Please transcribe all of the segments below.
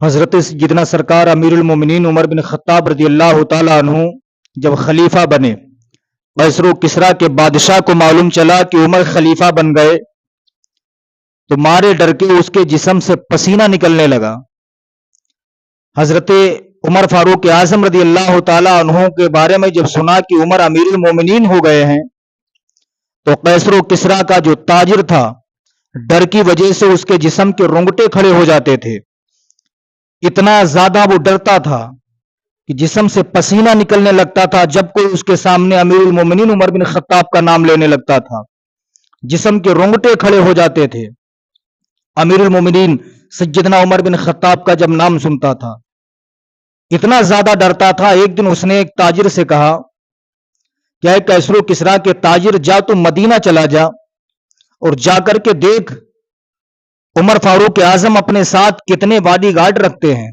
حضرت سیدنا سرکار امیر المومنین عمر بن خطاب رضی اللہ تعالیٰ عنہ جب خلیفہ بنے، قیصر و کسریٰ کے بادشاہ کو معلوم چلا کہ عمر خلیفہ بن گئے تو مارے ڈر کے اس کے جسم سے پسینہ نکلنے لگا۔ حضرت عمر فاروق اعظم رضی اللہ تعالیٰ عنہ کے بارے میں جب سنا کہ عمر امیر المومنین ہو گئے ہیں تو قیصر و کسریٰ کا جو تاجر تھا، ڈر کی وجہ سے اس کے جسم کے رونگٹے کھڑے ہو جاتے تھے۔ اتنا زیادہ وہ ڈرتا تھا کہ جسم سے پسینہ نکلنے لگتا تھا جب کوئی اس کے سامنے امیر المومنین عمر بن خطاب کا نام لینے لگتا تھا، جسم کے رونگٹے کھڑے ہو جاتے تھے۔ امیر المومنین سیدنا عمر بن خطاب کا جب نام سنتا تھا اتنا زیادہ ڈرتا تھا۔ ایک دن اس نے ایک تاجر سے کہا کہ اے قیصر و کسریٰ کے تاجر، جا تو مدینہ چلا جا اور جا کر کے دیکھ عمر فاروق اعظم اپنے ساتھ کتنے باڈی گارڈ رکھتے ہیں،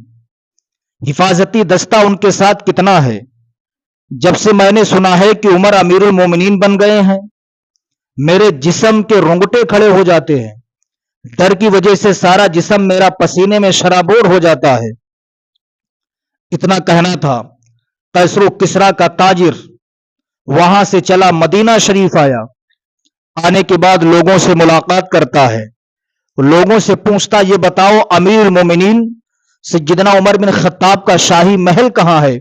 حفاظتی دستہ ان کے ساتھ کتنا ہے۔ جب سے میں نے سنا ہے کہ عمر امیر المومنین بن گئے ہیں، میرے جسم کے رونگٹے کھڑے ہو جاتے ہیں، ڈر کی وجہ سے سارا جسم میرا پسینے میں شرابور ہو جاتا ہے۔ اتنا کہنا تھا، قیصر و کسریٰ کا تاجر وہاں سے چلا مدینہ شریف آیا۔ آنے کے بعد لوگوں سے ملاقات کرتا ہے، لوگوں سے پوچھتا یہ بتاؤ امیر المومنین سیدنا عمر بن خطاب کا شاہی محل کہاں ہے؟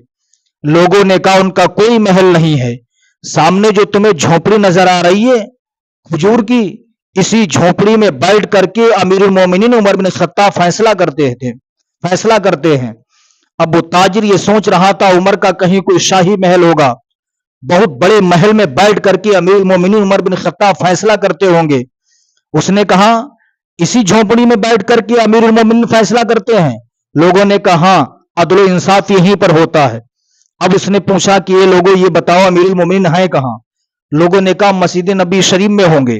لوگوں نے کہا ان کا کوئی محل نہیں ہے، سامنے جو تمہیں جھونپڑی نظر آ رہی ہے کھجور کی، اسی جھونپڑی میں بیٹھ کر کے امیر المومنین عمر بن خطاب فیصلہ کرتے ہیں۔ اب وہ تاجر یہ سوچ رہا تھا عمر کا کہیں کوئی شاہی محل ہوگا، بہت بڑے محل میں بیٹھ کر کے امیر المومنین عمر بن خطاب فیصلہ کرتے ہوں گے۔ اس نے کہا اسی جھونپڑی میں بیٹھ کر کے امیر المومنین فیصلہ کرتے ہیں؟ لوگوں نے کہا ہاں، عدل و انصاف یہیں پر ہوتا ہے۔ اب اس نے پوچھا کہ یہ لوگوں یہ بتاؤ امیر المومنین ہیں کہاں؟ لوگوں نے کہا مسجد نبی شریف میں ہوں گے۔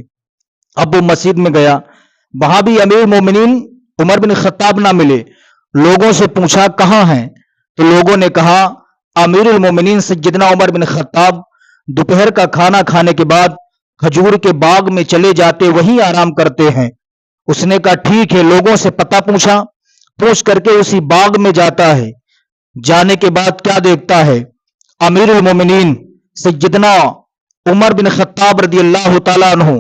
اب وہ مسجد میں گیا، وہاں بھی امیر المومنین عمر بن خطاب نہ ملے۔ لوگوں سے پوچھا کہاں ہیں؟ تو لوگوں نے کہا امیر المومنین سیدنا عمر بن خطاب دوپہر کا کھانا کھانے کے بعد کھجور کے باغ میں چلے جاتے، وہیں آرام کرتے ہیں۔ اس نے کہا ٹھیک ہے، لوگوں سے پتہ پوچھ کر کے اسی باغ میں جاتا ہے۔ جانے کے بعد کیا دیکھتا ہے؟ امیر المومنین سیدنا عمر بن خطاب رضی اللہ تعالیٰ عنہ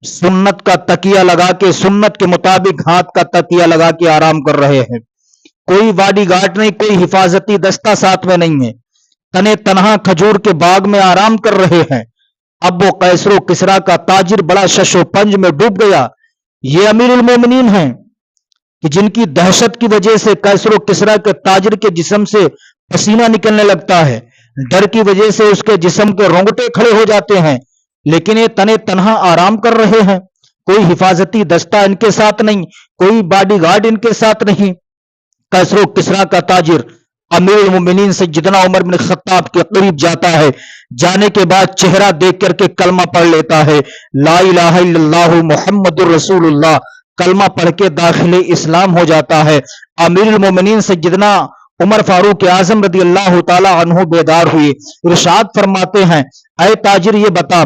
سنت کا تکیہ لگا کے، سنت کے مطابق ہاتھ کا تکیہ لگا کے آرام کر رہے ہیں۔ کوئی باڈی گارڈ نہیں، کوئی حفاظتی دستہ ساتھ میں نہیں ہے، تنے تنہا کھجور کے باغ میں آرام کر رہے ہیں۔ اب وہ قیصر و کسریٰ کا تاجر بڑا شش و پنج میں ڈوب گیا۔ یہ امیر المومنین ہیں کہ جن کی دہشت کی وجہ سے قیصر و کسریٰ کے تاجر کے جسم سے پسینہ نکلنے لگتا ہے، ڈر کی وجہ سے اس کے جسم کے رونگٹے کھڑے ہو جاتے ہیں، لیکن یہ تنے تنہا آرام کر رہے ہیں، کوئی حفاظتی دستہ ان کے ساتھ نہیں، کوئی باڈی گارڈ ان کے ساتھ نہیں۔ قیصر و کسریٰ کا تاجر امیر المومنین سیدنا عمر بن خطاب کے قریب جاتا ہے، جانے کے بعد چہرہ دیکھ کر کے کلمہ پڑھ لیتا ہے، لا الہ الا اللہ محمد الرسول اللہ، کلمہ پڑھ کے داخل اسلام ہو جاتا ہے۔ امیر المومنین سیدنا عمر فاروق اعظم رضی اللہ تعالی عنہ بیدار ہوئے، ارشاد فرماتے ہیں اے تاجر یہ بتا،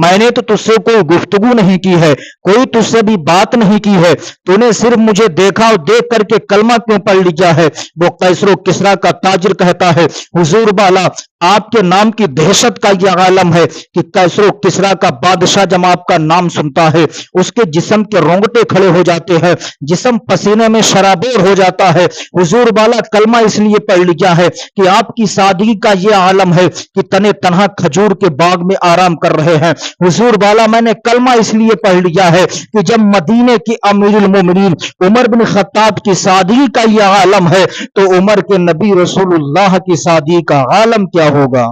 میں نے تو تجھ سے کوئی گفتگو نہیں کی ہے، کوئی تجھ سے بھی بات نہیں کی ہے، تو نے صرف مجھے دیکھا اور دیکھ کر کے کلمہ کیوں پڑھ لیا ہے؟ وہ قیصر و کسریٰ کا تاجر کہتا ہے حضور بالا، آپ کے نام کی دہشت کا یہ عالم ہے کہ قیصر و کسریٰ کا بادشاہ جب آپ کا نام سنتا ہے اس کے جسم کے رونگٹے کھڑے ہو جاتے ہیں، جسم پسینے میں شرابور ہو جاتا ہے۔ حضور بالا کلمہ اس لیے پڑھ لیا ہے کہ آپ کی سادگی کا یہ عالم ہے کہ تنے تنہا کھجور کے باغ میں آرام کر رہے ہیں۔ حضور بالا میں نے کلمہ اس لیے پڑھ لیا ہے کہ جب مدینے کی امیر المومنین عمر بن خطاب کی سادگی کا یہ عالم ہے تو عمر کے نبی رسول اللہ کی سادگی کا عالم کیا ہوگا؟